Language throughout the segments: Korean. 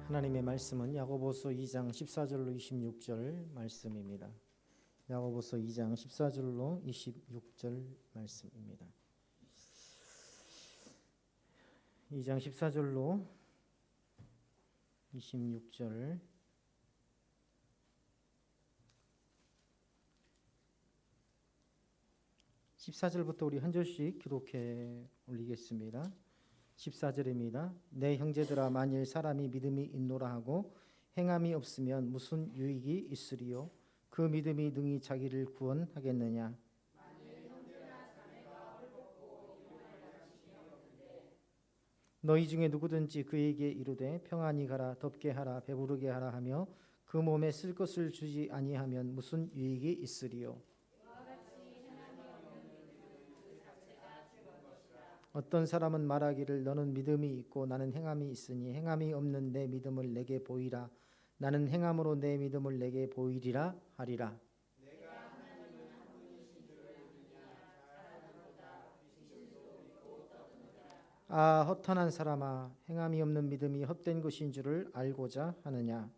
하나님의 말씀은 야고보서 2장 14절로 26절 말씀입니다. 야고보서 2장 14절로 26절 말씀입니다. 2장 14절로 26절 14절부터 우리 한 절씩 기록해 올리겠습니다. 14절입니다. 내 형제들아, 만일 사람이 믿음이 있노라 하고 행함이 없으면 무슨 유익이 있으리요? 그 믿음이 능히 자기를 구원하겠느냐? 너희 중에 누구든지 그에게 이르되 평안히 가라, 덥게 하라, 배부르게 하라 하며 그 몸에 쓸 것을 주지 아니하면 무슨 유익이 있으리요? 어떤 사람은 말하기를 너는 믿음이 있고 나는 행함이 있으니 행함이 없는 내 믿음을 내게 보이라. 나는 행함으로 내 믿음을 내게 보이리라 하리라. 아, 허탄한 사람아, 행함이 없는 믿음이 헛된 것인 줄을 알고자 하느냐?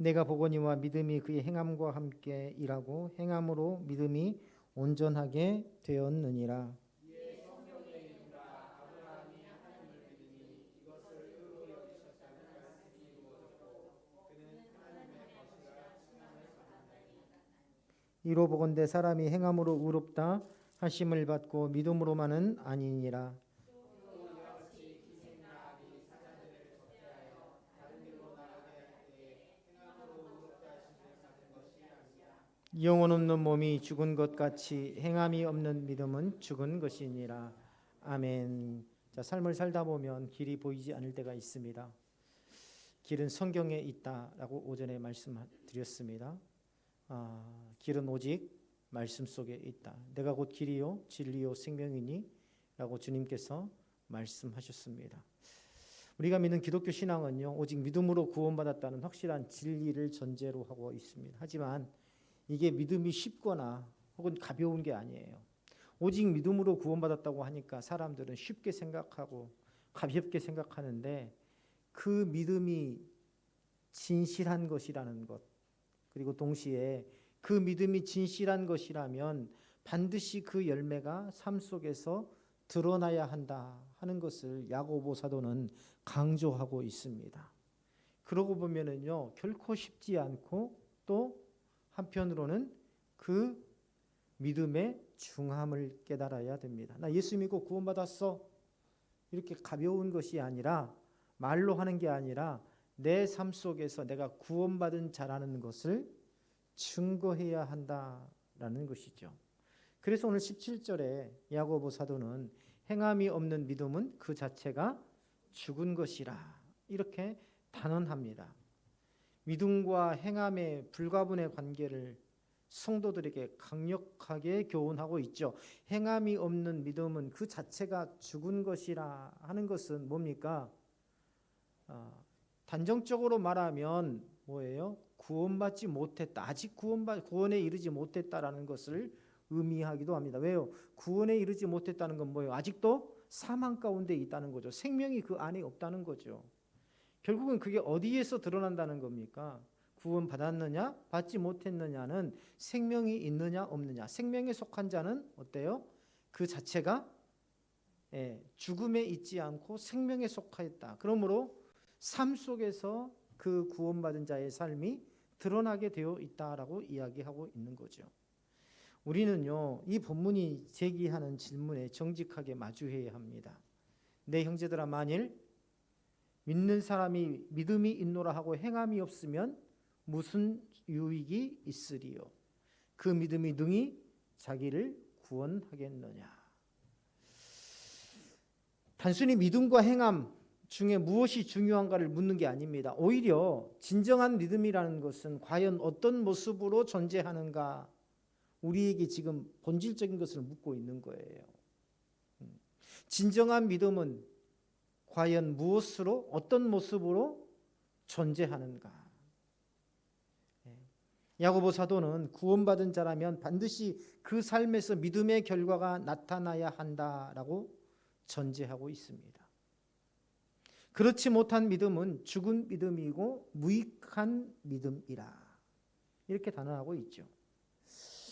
내가 보거니와 믿음이 그의 행함과 함께 일하고 행함으로 믿음이 온전하게 되었느니라. 이로 보건대 사람이 행함으로 의롭다 하심을 받고 믿음으로만은 아니니라. 영혼 없는 몸이 죽은 것 같이 행함이 없는 믿음은 죽은 것이니라. 아멘. 자, 삶을 살다 보면 길이 보이지 않을 때가 있습니다. 길은 성경에 있다라고 오전에 말씀드렸습니다. 길은 오직 말씀 속에 있다. 내가 곧 길이요 진리요 생명이니 라고 주님께서 말씀하셨습니다. 우리가 믿는 기독교 신앙은요, 오직 믿음으로 구원받았다는 확실한 진리를 전제로 하고 있습니다. 하지만 이게 믿음이 쉽거나 혹은 가벼운 게 아니에요. 오직 믿음으로 구원받았다고 하니까 사람들은 쉽게 생각하고 가볍게 생각하는데 그 믿음이 진실한 것이라는 것, 그리고 동시에 그 믿음이 진실한 것이라면 반드시 그 열매가 삶 속에서 드러나야 한다 하는 것을 야고보 사도는 강조하고 있습니다. 그러고 보면은요, 결코 쉽지 않고 또 한편으로는 그 믿음의 중함을 깨달아야 됩니다. 나 예수 믿고 구원받았어. 이렇게 가벼운 것이 아니라, 말로 하는 게 아니라 내 삶 속에서 내가 구원받은 자라는 것을 증거해야 한다라는 것이죠. 그래서 오늘 17절에 야고보 사도는 행함이 없는 믿음은 그 자체가 죽은 것이라 이렇게 단언합니다. 믿음과 행함의 불가분의 관계를 성도들에게 강력하게 교훈하고 있죠. 행함이 없는 믿음은 그 자체가 죽은 것이라 하는 것은 뭡니까? 단정적으로 말하면 뭐예요? 구원받지 못했다. 아직 구원에 이르지 못했다라는 것을 의미하기도 합니다. 왜요? 구원에 이르지 못했다는 건 뭐예요? 아직도 사망 가운데 있다는 거죠. 생명이 그 안에 없다는 거죠. 결국은 그게 어디에서 드러난다는 겁니까? 구원받았느냐 받지 못했느냐는 생명이 있느냐 없느냐. 생명에 속한 자는 어때요? 그 자체가 죽음에 있지 않고 생명에 속하였다. 그러므로 삶 속에서 그 구원받은 자의 삶이 드러나게 되어 있다라고 이야기하고 있는 거죠. 우리는요, 이 본문이 제기하는 질문에 정직하게 마주해야 합니다. 내 형제들아, 만일 믿는 사람이 믿음이 있노라 하고 행함이 없으면 무슨 유익이 있으리요? 그 믿음이 능히 자기를 구원하겠느냐? 단순히 믿음과 행함 중에 무엇이 중요한가를 묻는 게 아닙니다. 오히려 진정한 믿음이라는 것은 과연 어떤 모습으로 존재하는가, 우리에게 지금 본질적인 것을 묻고 있는 거예요. 진정한 믿음은 과연 무엇으로, 어떤 모습으로 존재하는가? 야고보 사도는 구원받은 자라면 반드시 그 삶에서 믿음의 결과가 나타나야 한다라고 전제하고 있습니다. 그렇지 못한 믿음은 죽은 믿음이고 무익한 믿음이라, 이렇게 단언하고 있죠.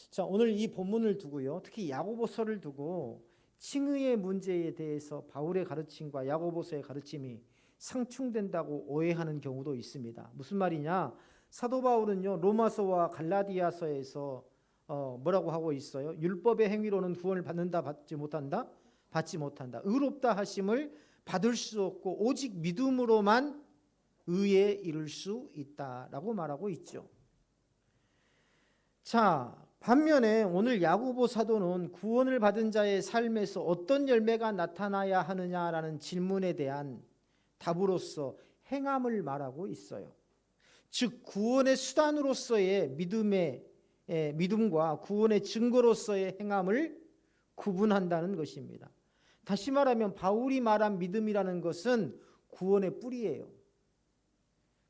자, 오늘 이 본문을 두고요, 특히 야고보서를 두고 칭의의 문제에 대해서 바울의 가르침과 야고보서의 가르침이 상충된다고 오해하는 경우도 있습니다. 무슨 말이냐? 사도 바울은요, 로마서와 갈라디아서에서 뭐라고 하고 있어요? 율법의 행위로는 구원을 받는다, 받지 못한다? 받지 못한다. 의롭다 하심을 받을 수 없고 오직 믿음으로만 의에 이를 수 있다라고 말하고 있죠. 자, 반면에 오늘 야고보 사도는 구원을 받은 자의 삶에서 어떤 열매가 나타나야 하느냐라는 질문에 대한 답으로서 행함을 말하고 있어요. 즉 구원의 수단으로서의 믿음과 구원의 증거로서의 행함을 구분한다는 것입니다. 다시 말하면 바울이 말한 믿음이라는 것은 구원의 뿌리예요.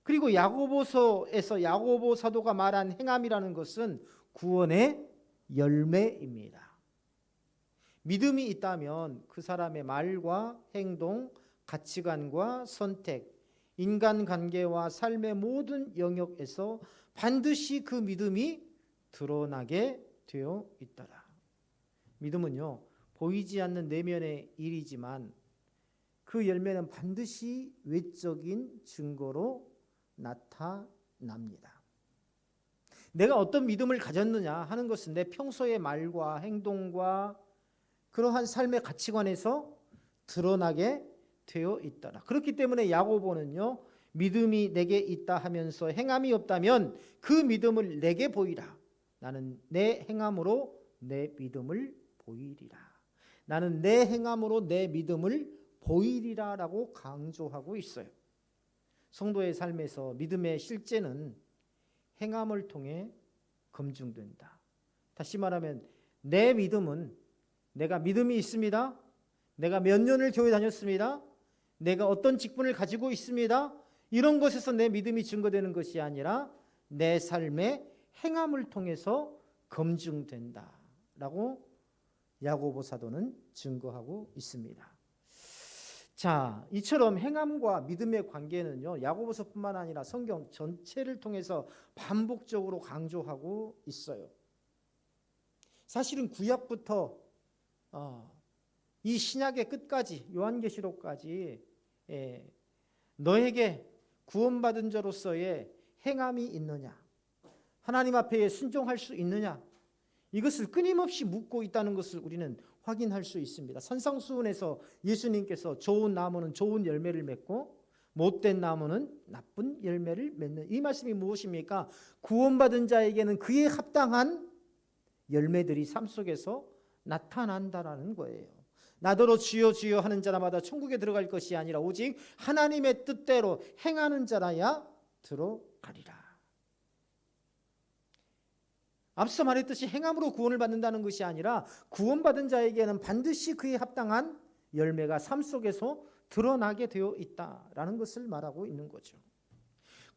그리고 야고보서에서 야고보 사도가 말한 행함이라는 것은 구원의 열매입니다. 믿음이 있다면 그 사람의 말과 행동, 가치관과 선택, 인간관계와 삶의 모든 영역에서 반드시 그 믿음이 드러나게 되어 있더라. 믿음은요, 보이지 않는 내면의 일이지만 그 열매는 반드시 외적인 증거로 나타납니다. 내가 어떤 믿음을 가졌느냐 하는 것은 내 평소의 말과 행동과 그러한 삶의 가치관에서 드러나게 되어 있더라. 그렇기 때문에 야고보는요, 믿음이 내게 있다 하면서 행함이 없다면 그 믿음을 내게 보이라. 나는 내 행함으로 내 믿음을 보이리라. 나는 내 행함으로 내 믿음을 보이리라라고 강조하고 있어요. 성도의 삶에서 믿음의 실제는 행함을 통해 검증된다. 다시 말하면 내 믿음은, 내가 믿음이 있습니다, 내가 몇 년을 교회 다녔습니다, 내가 어떤 직분을 가지고 있습니다, 이런 것에서 내 믿음이 증거되는 것이 아니라 내 삶의 행함을 통해서 검증된다라고 야고보 사도는 증거하고 있습니다. 자, 이처럼 행함과 믿음의 관계는요, 야고보서뿐만 아니라 성경 전체를 통해서 반복적으로 강조하고 있어요. 사실은 구약부터 이 신약의 끝까지, 요한계시록까지 너에게 구원받은 자로서의 행함이 있느냐, 하나님 앞에 순종할 수 있느냐, 이것을 끊임없이 묻고 있다는 것을 우리는 확인할 수 있습니다. 산상수훈에서 예수님께서 좋은 나무는 좋은 열매를 맺고 못된 나무는 나쁜 열매를 맺는, 이 말씀이 무엇입니까? 구원받은 자에게는 그에 합당한 열매들이 삶 속에서 나타난다라는 거예요. 나더러 주여 주여 하는 자마다 천국에 들어갈 것이 아니라 오직 하나님의 뜻대로 행하는 자라야 들어가리라. 앞서 말했듯이 행함으로 구원을 받는다는 것이 아니라 구원받은 자에게는 반드시 그에 합당한 열매가 삶 속에서 드러나게 되어 있다라는 것을 말하고 있는 거죠.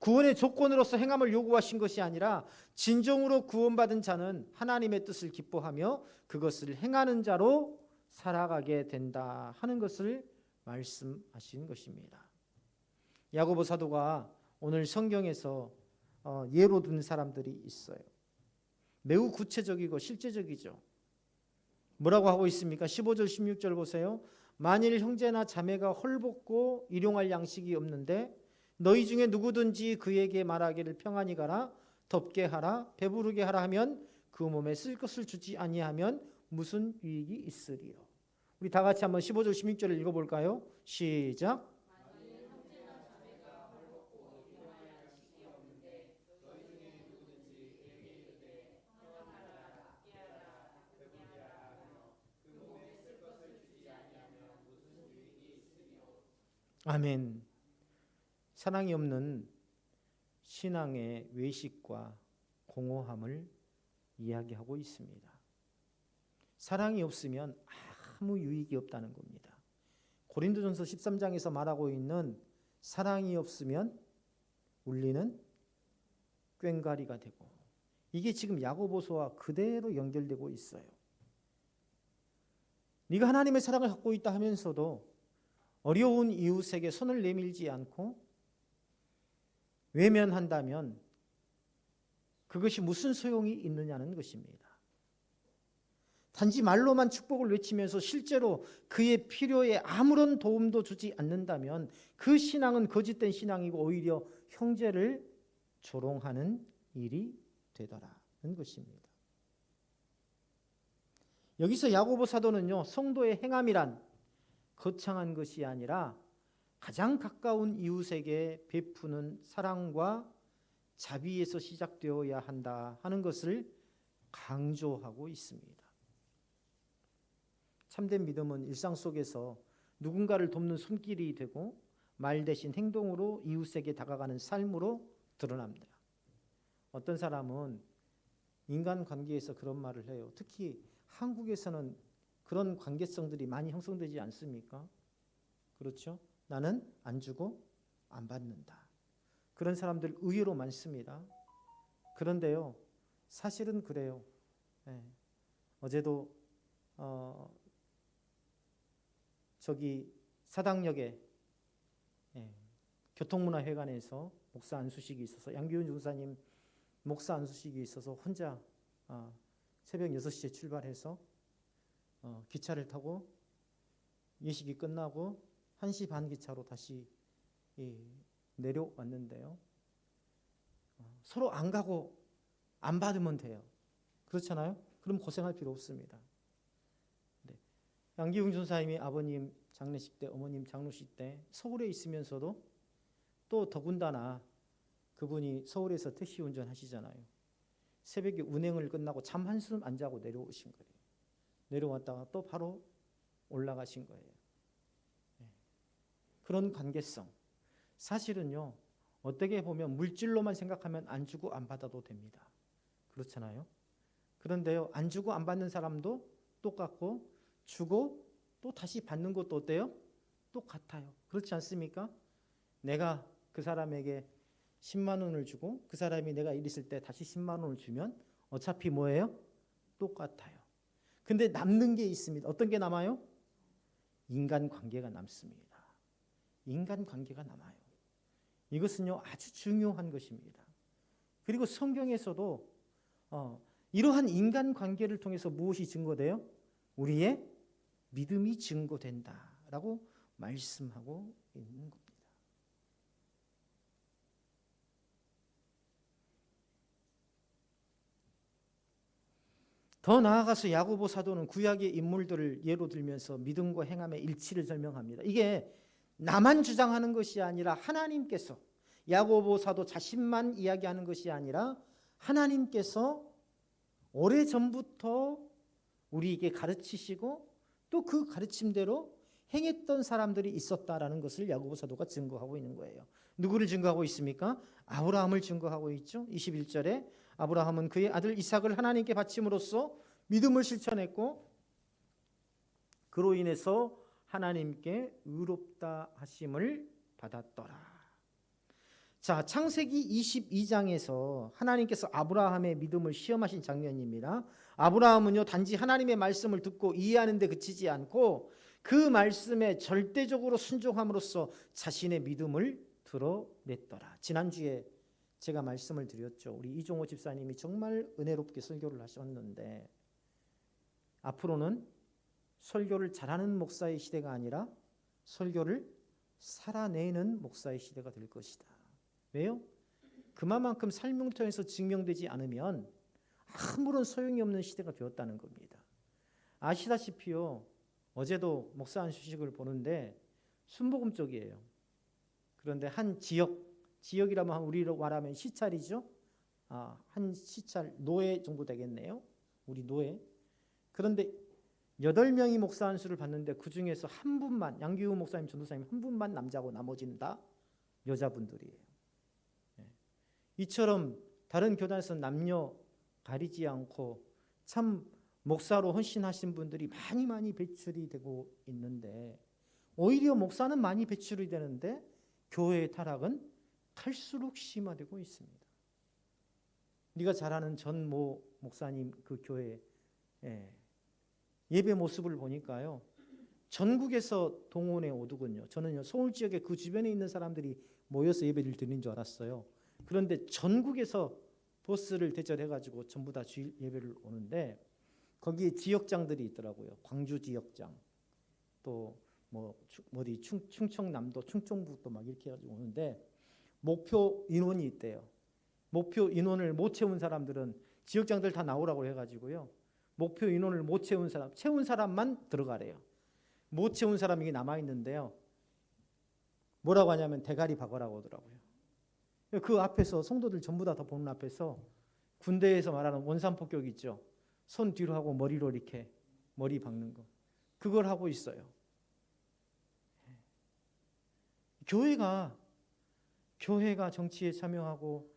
구원의 조건으로서 행함을 요구하신 것이 아니라 진정으로 구원받은 자는 하나님의 뜻을 기뻐하며 그것을 행하는 자로 살아가게 된다 하는 것을 말씀하신 것입니다. 야고보 사도가 오늘 성경에서 예로 든 사람들이 있어요. 매우 구체적이고 실제적이죠. 뭐라고 하고 있습니까? 15절 16절 보세요. 만일 형제나 자매가 헐벗고 일용할 양식이 없는데 너희 중에 누구든지 그에게 말하기를 평안히 가라, 덥게 하라, 배부르게 하라 하면 그 몸에 쓸 것을 주지 아니하면 무슨 유익이 있으리요. 우리 다 같이 한번 15절 16절을 읽어볼까요? 시작. 아멘. 사랑이 없는 신앙의 외식과 공허함을 이야기하고 있습니다. 사랑이 없으면 아무 유익이 없다는 겁니다. 고린도전서 13장에서 말하고 있는 사랑이 없으면 울리는 꽹과리가 되고 이게 지금 야고보서와 그대로 연결되고 있어요. 네가 하나님의 사랑을 갖고 있다 하면서도 어려운 이웃에게 손을 내밀지 않고 외면한다면 그것이 무슨 소용이 있느냐는 것입니다. 단지 말로만 축복을 외치면서 실제로 그의 필요에 아무런 도움도 주지 않는다면 그 신앙은 거짓된 신앙이고 오히려 형제를 조롱하는 일이 되더라는 것입니다. 여기서 야고보 사도는요, 성도의 행함이란 거창한 것이 아니라 가장 가까운 이웃에게 베푸는 사랑과 자비에서 시작되어야 한다 하는 것을 강조하고 있습니다. 참된 믿음은 일상 속에서 누군가를 돕는 손길이 되고 말 대신 행동으로 이웃에게 다가가는 삶으로 드러납니다. 어떤 사람은 인간관계에서 그런 말을 해요. 특히 한국에서는 그런 관계성들이 많이 형성되지 않습니까? 그렇죠? 나는 안 주고 안 받는다. 그런 사람들 의외로 많습니다. 그런데요, 사실은 그래요. 어제도 저기 사당역에 교통문화회관에서 목사 안수식이 있어서 양기훈 중사님 목사 안수식이 있어서 혼자 새벽 6시에 출발해서 기차를 타고 예식이 끝나고 1시 반 기차로 다시 내려왔는데요. 서로 안 가고 안 받으면 돼요. 그렇잖아요? 그럼 고생할 필요 없습니다. 양기훈 전사님이 아버님 장례식 때, 어머님 장로식 때 서울에 있으면서도 또 더군다나 그분이 서울에서 택시 운전하시잖아요. 새벽에 운행을 끝나고 잠 한숨 안 자고 내려오신 거예요. 내려왔다가 또 바로 올라가신 거예요. 그런 관계성. 사실은요, 어떻게 보면 물질로만 생각하면 안 주고 안 받아도 됩니다. 그렇잖아요. 그런데요, 안 주고 안 받는 사람도 똑같고 주고 또 다시 받는 것도 어때요? 똑같아요. 그렇지 않습니까? 내가 그 사람에게 10만 원을 주고 그 사람이 내가 일 있을 때 다시 10만 원을 주면 어차피 뭐예요? 똑같아요. 근데 남는 게 있습니다. 어떤 게 남아요? 인간관계가 남습니다. 인간관계가 남아요. 이것은요, 아주 중요한 것입니다. 그리고 성경에서도 이러한 인간관계를 통해서 무엇이 증거돼요? 우리의 믿음이 증거된다라고 말씀하고 있는 겁니다. 더 나아가서 야고보 사도는 구약의 인물들을 예로 들면서 믿음과 행함의 일치를 설명합니다. 이게 나만 주장하는 것이 아니라 하나님께서, 야고보 사도 자신만 이야기하는 것이 아니라 하나님께서 오래전부터 우리에게 가르치시고 또 그 가르침대로 행했던 사람들이 있었다라는 것을 야고보 사도가 증거하고 있는 거예요. 누구를 증거하고 있습니까? 아브라함을 증거하고 있죠. 21절에 아브라함은 그의 아들 이삭을 하나님께 바침으로써 믿음을 실천했고 그로 인해서 하나님께 의롭다 하심을 받았더라. 자, 창세기 22장에서 하나님께서 아브라함의 믿음을 시험하신 장면입니다. 아브라함은요, 단지 하나님의 말씀을 듣고 이해하는 데 그치지 않고 그 말씀에 절대적으로 순종함으로써 자신의 믿음을 드러냈더라. 지난주에 제가 말씀을 드렸죠. 우리 이종호 집사님이 정말 은혜롭게 설교를 하셨는데 앞으로는 설교를 잘하는 목사의 시대가 아니라 설교를 살아내는 목사의 시대가 될 것이다. 왜요? 그만큼 삶을 통해서 증명되지 않으면 아무런 소용이 없는 시대가 되었다는 겁니다. 아시다시피요, 어제도 목사 안수식을 보는데 순복음 쪽이에요. 그런데 한 지역이라면 우리로 말하면 시찰이죠. 한 시찰 노예 정도 되겠네요. 우리 노예. 그런데 8명이 목사 안수를 받는데 그 중에서 한 분만, 양기훈 목사님, 전도사님 한 분만 남자고 나머지는 다 여자분들이에요. 이처럼 다른 교단에서 남녀 가리지 않고 참 목사로 헌신하신 분들이 많이 배출이 되고 있는데 오히려 목사는 많이 배출이 되는데 교회의 타락은 갈수록 심화되고 있습니다. 네가 잘 아는 전모 목사님 그 교회 예배 모습을 보니까요, 전국에서 동원해 오더군요. 저는요, 서울 지역에 그 주변에 있는 사람들이 모여서 예배를 드리는 줄 알았어요. 그런데 전국에서 버스를 대절해가지고 전부 다 주일 예배를 오는데, 거기에 지역장들이 있더라고요. 광주 지역장, 또 뭐 어디 충청남도, 충청북도 막 이렇게 해가지고 오는데, 목표 인원이 있대요. 목표 인원을 못 채운 사람들은 지역장들 다 나오라고 해가지고요, 목표 인원을 못 채운 사람, 채운 사람만 들어가래요. 못 채운 사람이 남아 있는데요, 뭐라고 하냐면 대가리 박으라고 하더라고요. 그 앞에서 성도들 전부 다 보는 앞에서 군대에서 말하는 원산폭격 있죠. 손 뒤로 하고 머리로 이렇게 머리 박는 거, 그걸 하고 있어요. 교회가 정치에 참여하고,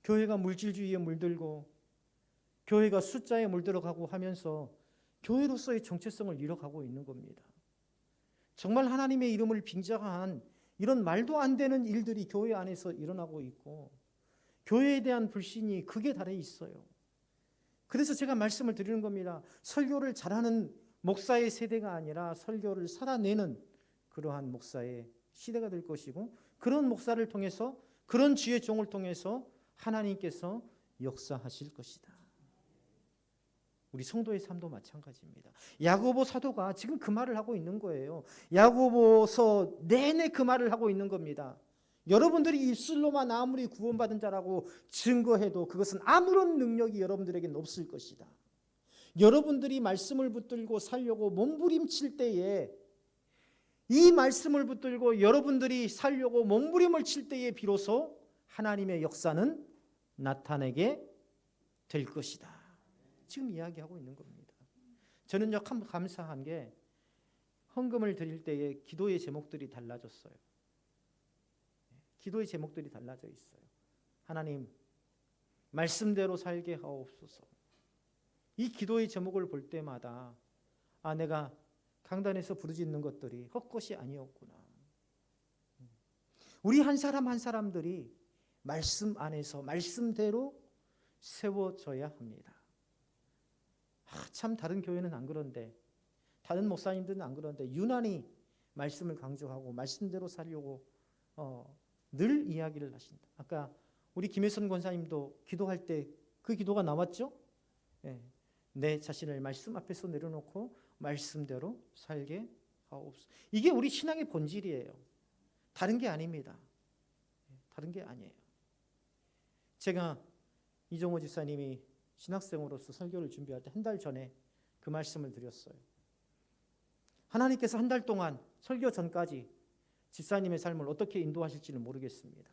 교회가 물질주의에 물들고, 교회가 숫자에 물들어가고 하면서 교회로서의 정체성을 잃어가고 있는 겁니다. 정말 하나님의 이름을 빙자한 이런 말도 안 되는 일들이 교회 안에서 일어나고 있고, 교회에 대한 불신이 극에 달해 있어요. 그래서 제가 말씀을 드리는 겁니다. 설교를 잘하는 목사의 세대가 아니라 설교를 살아내는 그러한 목사의 시대가 될 것이고, 그런 목사를 통해서, 그런 주의 종을 통해서 하나님께서 역사하실 것이다. 우리 성도의 삶도 마찬가지입니다. 야고보 사도가 지금 그 말을 하고 있는 거예요. 야고보서 내내 그 말을 하고 있는 겁니다. 여러분들이 입술로만 아무리 구원받은 자라고 증거해도 그것은 아무런 능력이 여러분들에게는 없을 것이다. 여러분들이 말씀을 붙들고 살려고 몸부림칠 때에, 이 말씀을 붙들고 여러분들이 살려고 몸부림을 칠 때에 비로소 하나님의 역사는 나타내게 될 것이다. 지금 이야기하고 있는 겁니다. 저는요, 참 감사한 게 헌금을 드릴 때에 기도의 제목들이 달라졌어요. 기도의 제목들이 달라져 있어요. 하나님, 말씀대로 살게 하옵소서. 이 기도의 제목을 볼 때마다 내가 강단에서 부르짖는 것들이 헛것이 아니었구나. 우리 한 사람 한 사람들이 말씀 안에서 말씀대로 세워져야 합니다. 참 다른 교회는 안 그런데, 다른 목사님들은 안 그런데 유난히 말씀을 강조하고 말씀대로 살려고 늘 이야기를 하신다. 아까 우리 김혜선 권사님도 기도할 때 그 기도가 나왔죠? 내 자신을 말씀 앞에서 내려놓고 말씀대로 살게 하옵소서. 이게 우리 신앙의 본질이에요. 다른 게 아닙니다. 다른 게 아니에요. 제가 이종호 집사님이 신학생으로서 설교를 준비할 때 한 달 전에 그 말씀을 드렸어요. 하나님께서 한 달 동안 설교 전까지 집사님의 삶을 어떻게 인도하실지는 모르겠습니다.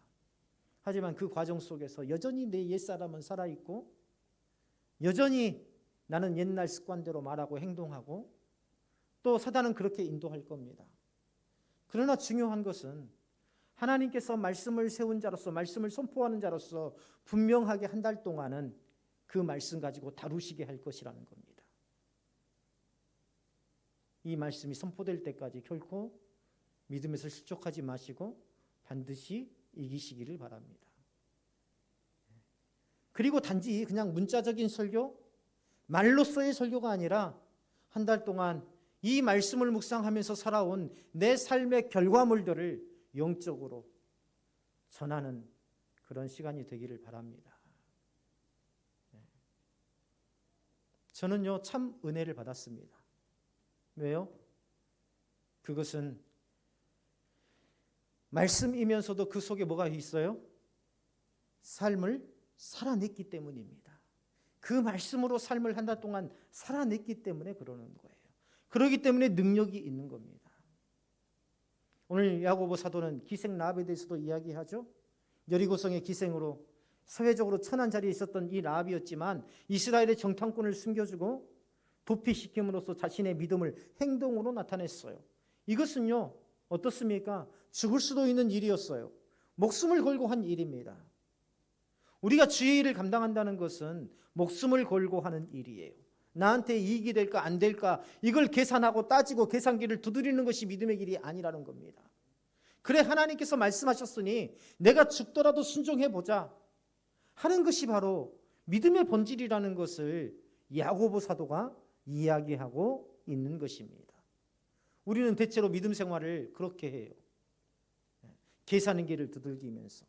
하지만 그 과정 속에서 여전히 내 옛사람은 살아있고, 여전히 나는 옛날 습관대로 말하고 행동하고, 또 사단은 그렇게 인도할 겁니다. 그러나 중요한 것은 하나님께서 말씀을 세운 자로서, 말씀을 선포하는 자로서 분명하게 한 달 동안은 그 말씀 가지고 다루시게 할 것이라는 겁니다. 이 말씀이 선포될 때까지 결코 믿음에서 실족하지 마시고 반드시 이기시기를 바랍니다. 그리고 단지 그냥 문자적인 설교, 말로서의 설교가 아니라 한 달 동안 이 말씀을 묵상하면서 살아온 내 삶의 결과물들을 영적으로 전하는 그런 시간이 되기를 바랍니다. 저는요, 참 은혜를 받았습니다. 왜요? 그것은 말씀이면서도 그 속에 뭐가 있어요? 삶을 살아냈기 때문입니다. 그 말씀으로 삶을 한 달 동안 살아냈기 때문에 그러는 거예요. 그렇기 때문에 능력이 있는 겁니다. 오늘 야고보 사도는 기생 라합에 대해서도 이야기하죠. 여리고성의 기생으로 사회적으로 천한 자리에 있었던 이 라합이었지만 이스라엘의 정탐꾼을 숨겨주고 도피시킴으로써 자신의 믿음을 행동으로 나타냈어요. 이것은요, 어떻습니까? 죽을 수도 있는 일이었어요. 목숨을 걸고 한 일입니다. 우리가 주의 일을 감당한다는 것은 목숨을 걸고 하는 일이에요. 나한테 이익이 될까 안 될까 이걸 계산하고 따지고 계산기를 두드리는 것이 믿음의 길이 아니라는 겁니다. 그래, 하나님께서 말씀하셨으니 내가 죽더라도 순종해보자 하는 것이 바로 믿음의 본질이라는 것을 야고보 사도가 이야기하고 있는 것입니다. 우리는 대체로 믿음 생활을 그렇게 해요. 계산기를 두들기면서.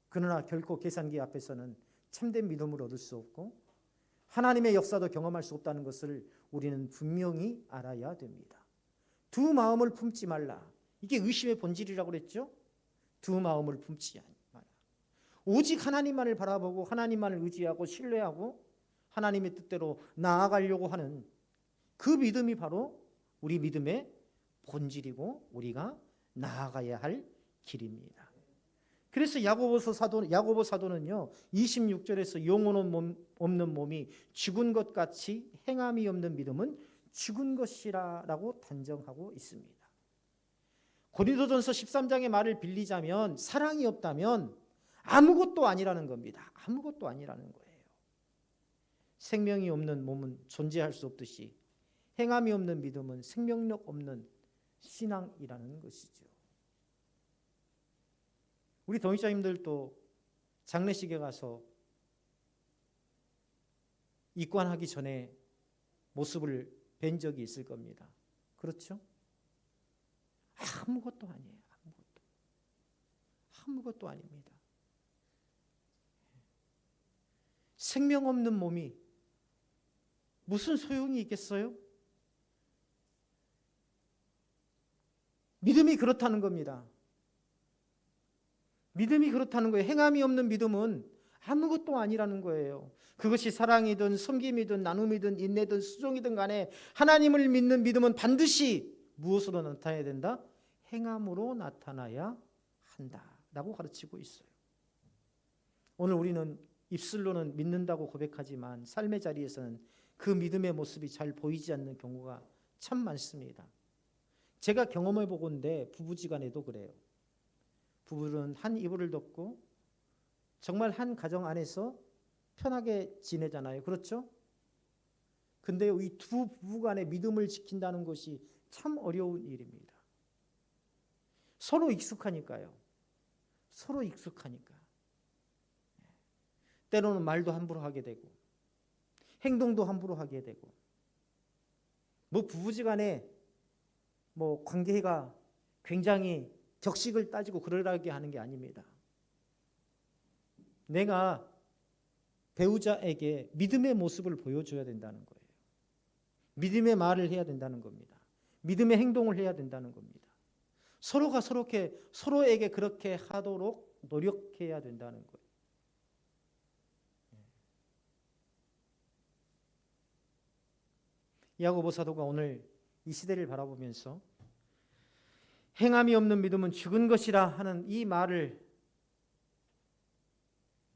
그러나 결코 계산기 앞에서는 참된 믿음을 얻을 수 없고 하나님의 역사도 경험할 수 없다는 것을 우리는 분명히 알아야 됩니다. 두 마음을 품지 말라. 이게 의심의 본질이라고 그랬죠? 두 마음을 품지 마라. 오직 하나님만을 바라보고 하나님만을 의지하고 신뢰하고 하나님의 뜻대로 나아가려고 하는 그 믿음이 바로 우리 믿음의 본질이고 우리가 나아가야 할 길입니다. 그래서 야고보 사도는요 26절에서 영혼 없는 몸이 죽은 것 같이 행함이 없는 믿음은 죽은 것이라고 단정하고 있습니다. 고린도전서 13장의 말을 빌리자면 사랑이 없다면 아무것도 아니라는 겁니다. 아무것도 아니라는 거예요. 생명이 없는 몸은 존재할 수 없듯이 행함이 없는 믿음은 생명력 없는 신앙이라는 것이죠. 우리 동의자님들도 장례식에 가서 입관하기 전에 모습을 뵌 적이 있을 겁니다. 그렇죠? 아무것도 아니에요. 아무것도 아닙니다. 생명 없는 몸이 무슨 소용이 있겠어요? 믿음이 그렇다는 겁니다. 믿음이 그렇다는 거예요. 행함이 없는 믿음은 아무것도 아니라는 거예요. 그것이 사랑이든 섬김이든 나눔이든 인내든 수종이든 간에 하나님을 믿는 믿음은 반드시 무엇으로 나타나야 된다? 행함으로 나타나야 한다라고 가르치고 있어요. 오늘 우리는 입술로는 믿는다고 고백하지만 삶의 자리에서는 그 믿음의 모습이 잘 보이지 않는 경우가 참 많습니다. 제가 경험해 보건데 부부지간에도 그래요. 부부는 한 이불을 덮고 정말 한 가정 안에서 편하게 지내잖아요. 그렇죠? 근데 이 두 부부 간의 믿음을 지킨다는 것이 참 어려운 일입니다. 서로 익숙하니까요. 서로 익숙하니까. 때로는 말도 함부로 하게 되고 행동도 함부로 하게 되고 부부지간에 관계가 굉장히 격식을 따지고 그러라게 하는 게 아닙니다. 내가 배우자에게 믿음의 모습을 보여줘야 된다는 거예요. 믿음의 말을 해야 된다는 겁니다. 믿음의 행동을 해야 된다는 겁니다. 서로가 서로에게 그렇게 하도록 노력해야 된다는 거예요. 야고보 사도가 오늘 이 시대를 바라보면서 행함이 없는 믿음은 죽은 것이라 하는 이 말을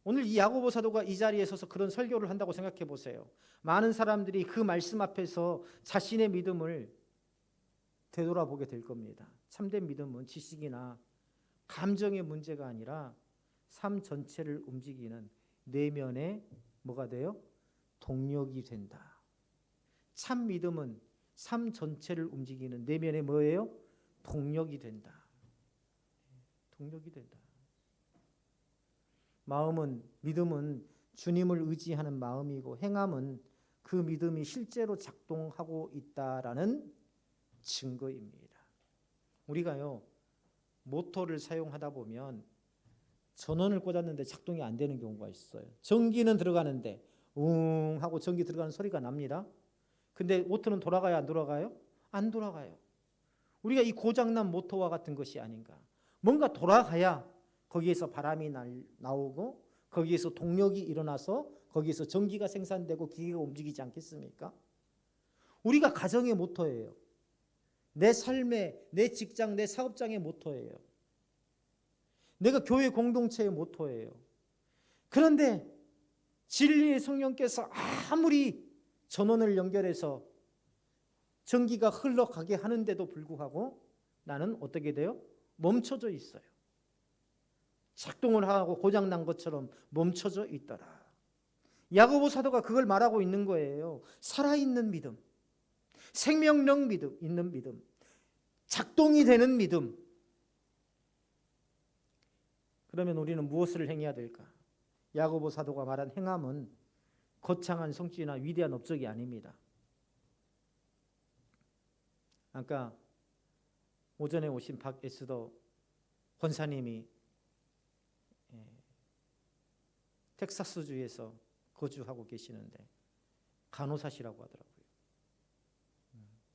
오늘 이 야고보 사도가 이 자리에 서서 그런 설교를 한다고 생각해 보세요. 많은 사람들이 그 말씀 앞에서 자신의 믿음을 되돌아보게 될 겁니다. 참된 믿음은 지식이나 감정의 문제가 아니라 삶 전체를 움직이는 내면의 뭐가 돼요? 동력이 된다. 참 믿음은 삶 전체를 움직이는 내면의 뭐예요? 동력이 된다. 동력이 된다. 믿음은 주님을 의지하는 마음이고 행함은 그 믿음이 실제로 작동하고 있다라는 증거입니다. 우리가요 모터를 사용하다 보면 전원을 꽂았는데 작동이 안 되는 경우가 있어요. 전기는 들어가는데 웅 하고 전기 들어가는 소리가 납니다. 근데 모터는 돌아가요? 안 돌아가요? 안 돌아가요. 우리가 이 고장난 모터와 같은 것이 아닌가. 뭔가 돌아가야 거기에서 바람이 나오고 거기에서 동력이 일어나서 거기에서 전기가 생산되고 기계가 움직이지 않겠습니까? 우리가 가정의 모터예요. 내 삶의, 내 직장, 내 사업장의 모터예요. 내가 교회 공동체의 모터예요. 그런데 진리의 성령께서 아무리 전원을 연결해서 전기가 흘러가게 하는데도 불구하고 나는 어떻게 돼요? 멈춰져 있어요. 작동을 하고 고장난 것처럼 멈춰져 있더라. 야고보 사도가 그걸 말하고 있는 거예요. 살아있는 믿음, 생명력 믿음, 있는 믿음, 작동이 되는 믿음. 그러면 우리는 무엇을 행해야 될까? 야고보 사도가 말한 행함은 거창한 성취나 위대한 업적이 아닙니다. 아까 오전에 오신 박에스더 권사님이 텍사스주에서 거주하고 계시는데 간호사시라고 하더라고요.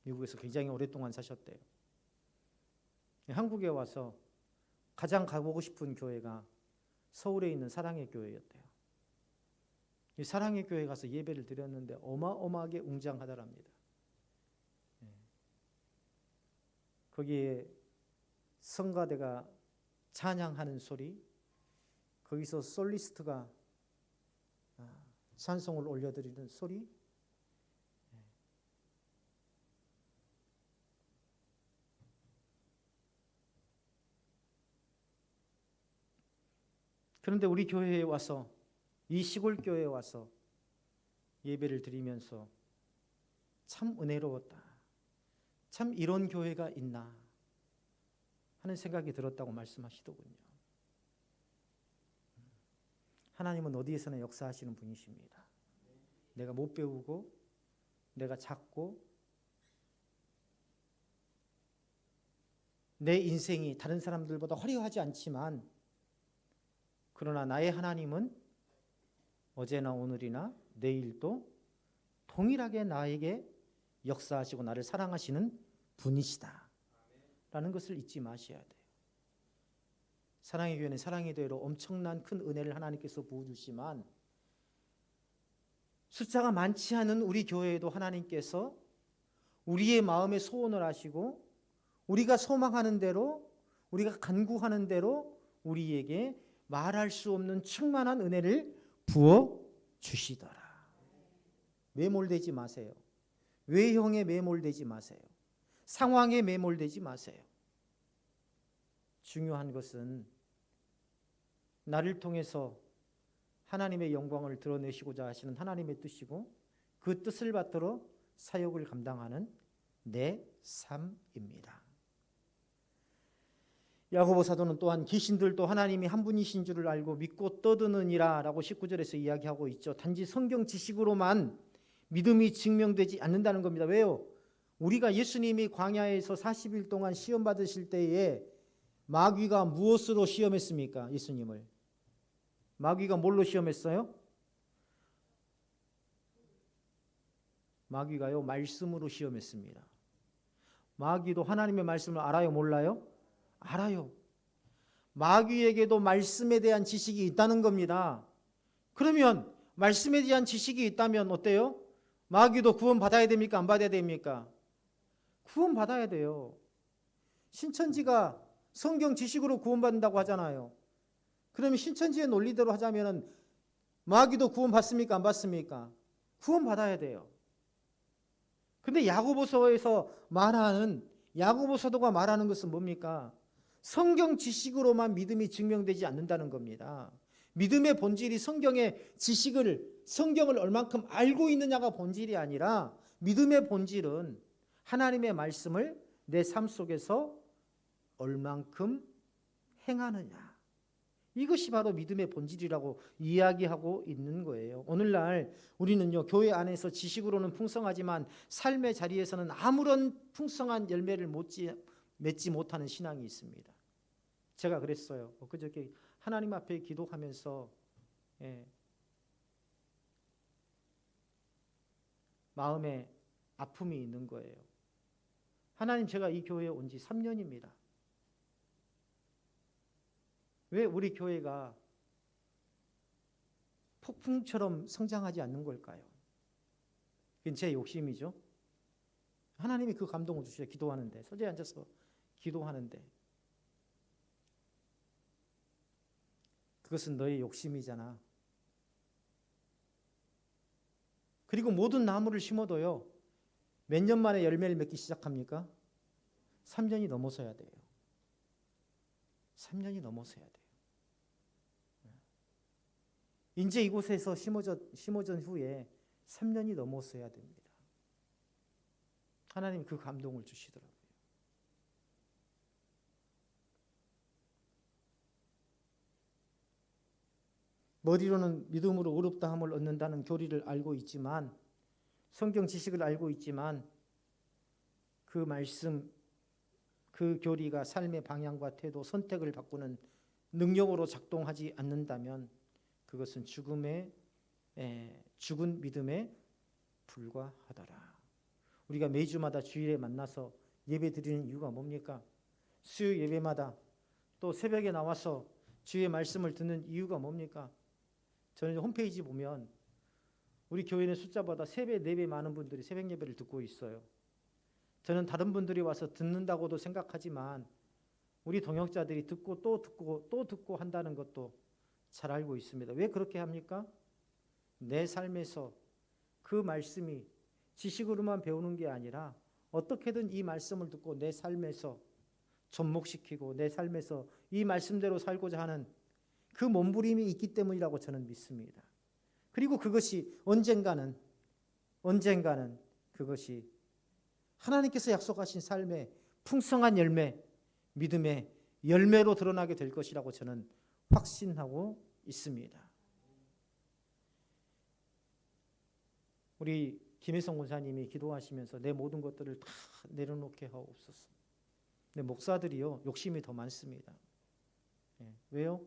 미국에서 굉장히 오랫동안 사셨대요. 한국에 와서 가장 가보고 싶은 교회가 서울에 있는 사랑의 교회였대요. 이 사랑의 교회 가서 예배를 드렸는데 어마어마하게 웅장하더랍니다. 거기에 성가대가 찬양하는 소리, 거기서 솔리스트가 찬송을 올려드리는 소리, 그런데 우리 교회에 와서, 이 시골 교회에 와서 예배를 드리면서 참 은혜로웠다, 참 이런 교회가 있나 하는 생각이 들었다고 말씀하시더군요. 하나님은 어디에서나 역사하시는 분이십니다. 내가 못 배우고, 내가 작고, 내 인생이 다른 사람들보다 화려하지 않지만, 그러나 나의 하나님은 어제나 오늘이나 내일도 동일하게 나에게 역사하시고 나를 사랑하시는 분이시다 라는 것을 잊지 마셔야 돼요. 사랑의 교회는 사랑의 대로 엄청난 큰 은혜를 하나님께서 부어주시지만, 숫자가 많지 않은 우리 교회에도 하나님께서 우리의 마음에 소원을 하시고 우리가 소망하는 대로, 우리가 간구하는 대로 우리에게 말할 수 없는 충만한 은혜를 부어주시더라. 매몰되지 마세요. 외형에 매몰되지 마세요. 상황에 매몰되지 마세요. 중요한 것은 나를 통해서 하나님의 영광을 드러내시고자 하시는 하나님의 뜻이고, 그 뜻을 받들어 사역을 감당하는 내 삶입니다. 야고보 사도는 또한 귀신들도 하나님이 한 분이신 줄을 알고 믿고 떠드느니라 라고 19절에서 이야기하고 있죠. 단지 성경 지식으로만 믿음이 증명되지 않는다는 겁니다. 왜요? 우리가 예수님이 광야에서 40일 동안 시험 받으실 때에 마귀가 무엇으로 시험했습니까? 예수님을. 마귀가 뭘로 시험했어요? 마귀가요, 말씀으로 시험했습니다. 마귀도 하나님의 말씀을 알아요, 몰라요? 알아요. 마귀에게도 말씀에 대한 지식이 있다는 겁니다. 그러면 말씀에 대한 지식이 있다면 어때요? 마귀도 구원 받아야 됩니까? 안 받아야 됩니까? 구원 받아야 돼요. 신천지가 성경 지식으로 구원받는다고 하잖아요. 그러면 신천지의 논리대로 하자면 마귀도 구원 받습니까? 안 받습니까? 구원 받아야 돼요. 근데 야고보서에서 말하는, 야고보 사도가 말하는 것은 뭡니까? 성경 지식으로만 믿음이 증명되지 않는다는 겁니다. 믿음의 본질이 성경의 지식을, 성경을 얼만큼 알고 있느냐가 본질이 아니라, 믿음의 본질은 하나님의 말씀을 내 삶 속에서 얼만큼 행하느냐, 이것이 바로 믿음의 본질이라고 이야기하고 있는 거예요. 오늘날 우리는요, 교회 안에서 지식으로는 풍성하지만 삶의 자리에서는 아무런 풍성한 열매를 맺지 못하는 신앙이 있습니다. 제가 그랬어요. 그저께 하나님 앞에 기도하면서 마음에 아픔이 있는 거예요. 하나님, 제가 이 교회에 온 지 3년입니다. 왜 우리 교회가 폭풍처럼 성장하지 않는 걸까요? 그건 제 욕심이죠. 하나님이 그 감동을 주셔요. 기도하는데, 서재에 앉아서 기도하는데, 그것은 너의 욕심이잖아. 그리고 모든 나무를 심어도요, 몇 년 만에 열매를 맺기 시작합니까? 3년이 넘어서야 돼요. 3년이 넘어서야 돼요. 이제 이곳에서 심어진 후에 3년이 넘었어야 됩니다. 하나님 그 감동을 주시더라고요. 머리로는 믿음으로 의롭다함을 얻는다는 교리를 알고 있지만, 성경 지식을 알고 있지만 그 말씀, 그 교리가 삶의 방향과 태도, 선택을 바꾸는 능력으로 작동하지 않는다면 그것은 죽은 믿음에 불과하더라. 우리가 매주마다 주일에 만나서 예배 드리는 이유가 뭡니까? 수요 예배마다 또 새벽에 나와서 주의 말씀을 듣는 이유가 뭡니까? 저는 홈페이지 보면 우리 교회는 숫자보다 3배, 4배 많은 분들이 새벽 예배를 듣고 있어요. 저는 다른 분들이 와서 듣는다고도 생각하지만 우리 동역자들이 듣고 또 듣고 또 듣고 한다는 것도 잘 알고 있습니다. 왜 그렇게 합니까? 내 삶에서 그 말씀이 지식으로만 배우는 게 아니라 어떻게든 이 말씀을 듣고 내 삶에서 접목시키고 내 삶에서 이 말씀대로 살고자 하는 그 몸부림이 있기 때문이라고 저는 믿습니다. 그리고 그것이 언젠가는 그것이 하나님께서 약속하신 삶의 풍성한 열매, 믿음의 열매로 드러나게 될 것이라고 저는 확신하고 있습니다. 우리 김혜성 권사님이 기도하시면서 내 모든 것들을 다 내려놓게 하옵소서. 근데 목사들이요, 욕심이 더 많습니다. 왜요?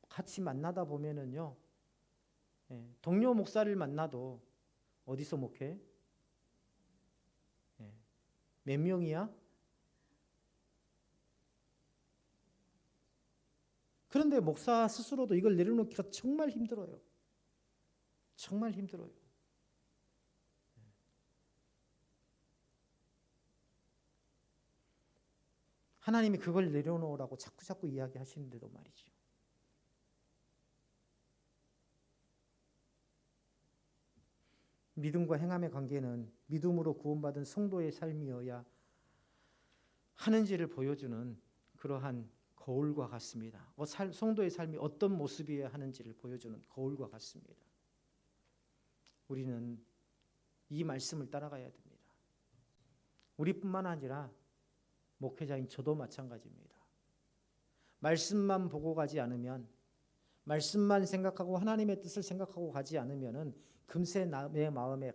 같이 만나다 보면은요, 동료 목사를 만나도 어디서 목회? 몇 명이야? 그런데 목사 스스로도 이걸 내려놓기가 정말 힘들어요. 정말 힘들어요. 하나님이 그걸 내려놓으라고 자꾸 이야기하시는데도 말이죠. 믿음과 행함의 관계는 믿음으로 구원받은 성도의 삶이어야 하는지를 보여주는 그러한 거울과 같습니다. 성도의 삶이 어떤 모습이어야 하는지를 보여주는 거울과 같습니다. 우리는 이 말씀을 따라가야 됩니다. 우리뿐만 아니라 목회자인 저도 마찬가지입니다. 말씀만 보고 가지 않으면, 말씀만 생각하고 하나님의 뜻을 생각하고 가지 않으면 금세 내 마음에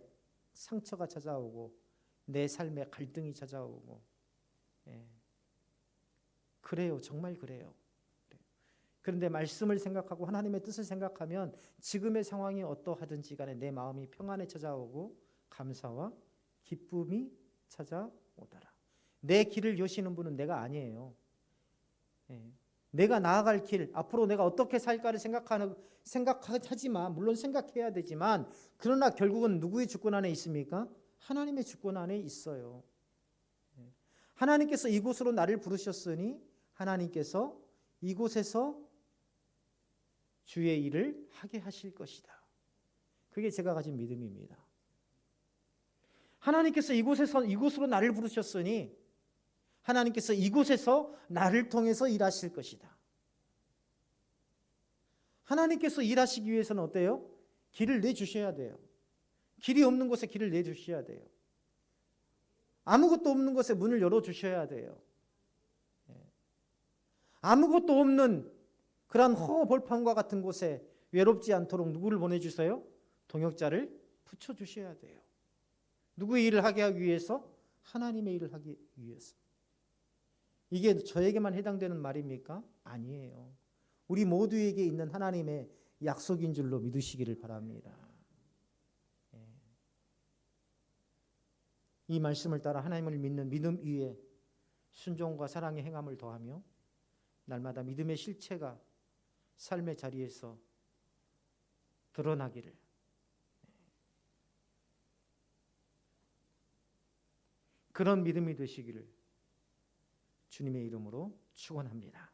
상처가 찾아오고 내 삶에 갈등이 찾아오고, 그래요. 정말 그래요. 그런데 말씀을 생각하고 하나님의 뜻을 생각하면 지금의 상황이 어떠하든지 간에 내 마음이 평안에 찾아오고 감사와 기쁨이 찾아오더라. 내 길을 여시는 분은 내가 아니에요. 내가 나아갈 길, 앞으로 내가 어떻게 살까를 생각하지만, 물론 생각해야 되지만, 그러나 결국은 누구의 주권 안에 있습니까? 하나님의 주권 안에 있어요. 하나님께서 이곳으로 나를 부르셨으니 하나님께서 이곳에서 주의 일을 하게 하실 것이다. 그게 제가 가진 믿음입니다. 하나님께서 이곳으로 나를 부르셨으니 하나님께서 이곳에서 나를 통해서 일하실 것이다. 하나님께서 일하시기 위해서는 어때요? 길을 내주셔야 돼요. 길이 없는 곳에 길을 내주셔야 돼요. 아무것도 없는 곳에 문을 열어주셔야 돼요. 아무것도 없는 그런 허벌판과 같은 곳에 외롭지 않도록 누구를 보내주세요? 동역자를 붙여주셔야 돼요. 누구의 일을 하게 하기 위해서? 하나님의 일을 하기 위해서. 이게 저에게만 해당되는 말입니까? 아니에요. 우리 모두에게 있는 하나님의 약속인 줄로 믿으시기를 바랍니다. 이 말씀을 따라 하나님을 믿는 믿음 위에 순종과 사랑의 행함을 더하며 날마다 믿음의 실체가 삶의 자리에서 드러나기를, 그런 믿음이 되시기를 주님의 이름으로 축원합니다.